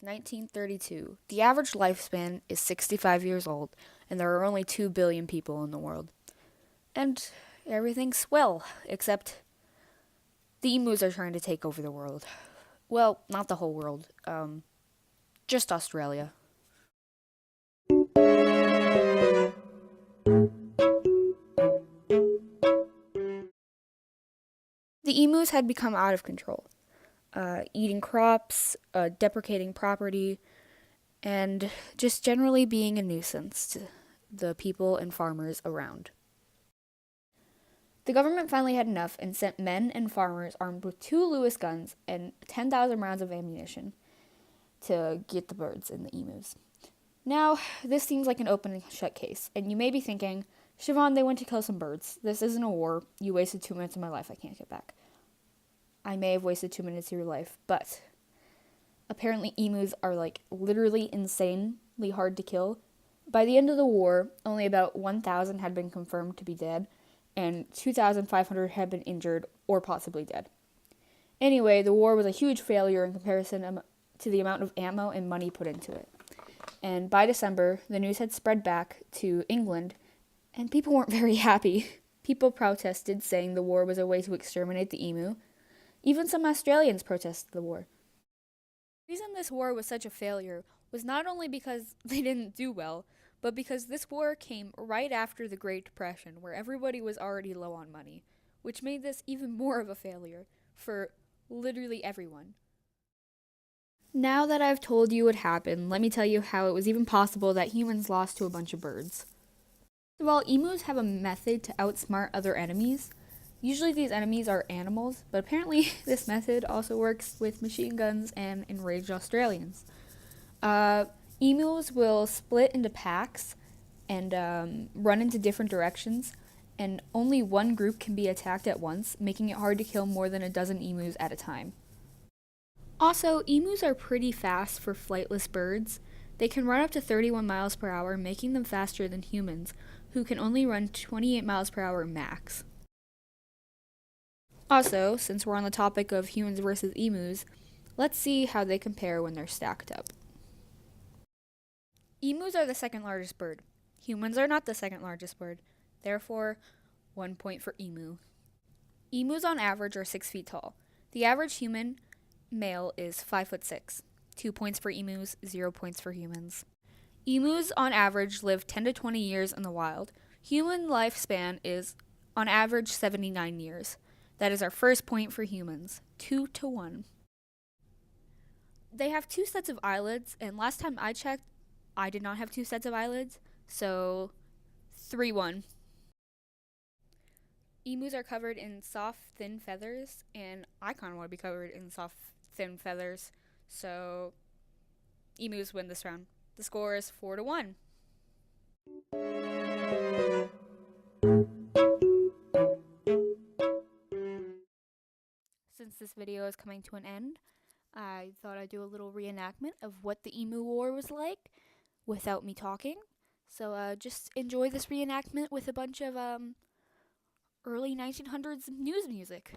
1932. The average lifespan is 65 years old, and there are only 2 billion people in the world. And everything's well, except the emus are trying to take over the world. Well, not the whole world, just Australia. The emus had become out of control, eating crops, deprecating property, and just generally being a nuisance to the people and farmers around. The government finally had enough and sent men and farmers armed with 2 Lewis guns and 10,000 rounds of ammunition to get the birds and the emus. Now, this seems like an open and shut case, and you may be thinking, Siobhan, they went to kill some birds. This isn't a war. You wasted 2 minutes of my life I can't get back. I may have wasted 2 minutes of your life, but apparently emus are literally insanely hard to kill. By the end of the war, only about 1,000 had been confirmed to be dead, and 2,500 had been injured or possibly dead. Anyway, the war was a huge failure in comparison to the amount of ammo and money put into it. And by December, the news had spread back to England, and people weren't very happy. People protested, saying the war was a way to exterminate the emu. Even some Australians protested the war. The reason this war was such a failure was not only because they didn't do well, but because this war came right after the Great Depression, where everybody was already low on money, which made this even more of a failure for literally everyone. Now that I've told you what happened, let me tell you how it was even possible that humans lost to a bunch of birds. While emus have a method to outsmart other enemies, usually these enemies are animals, but apparently this method also works with machine guns and enraged Australians. Emus will split into packs and run into different directions, and only one group can be attacked at once, making it hard to kill more than a dozen emus at a time. Also, emus are pretty fast for flightless birds. They can run up to 31 miles per hour, making them faster than humans, who can only run 28 miles per hour max. Also, since we're on the topic of humans versus emus, let's see how they compare when they're stacked up. Emus are the second largest bird. Humans are not the second largest bird. Therefore, 1 point for emu. Emus on average are 6 feet tall. The average human male is 5'6". 2 points for emus, 0 points for humans. Emus on average live 10 to 20 years in the wild. Human lifespan is on average 79 years. That is our first point for humans, 2 to 1. They have 2 sets of eyelids, and last time I checked, I did not have 2 sets of eyelids, so 3-1. Emus are covered in soft, thin feathers, and I kind of want to be covered in soft, thin feathers, so emus win this round. The score is 4-1. Since this video is coming to an end, I thought I'd do a little reenactment of what the Emu War was like without me talking. So just enjoy this reenactment with a bunch of early 1900s news music.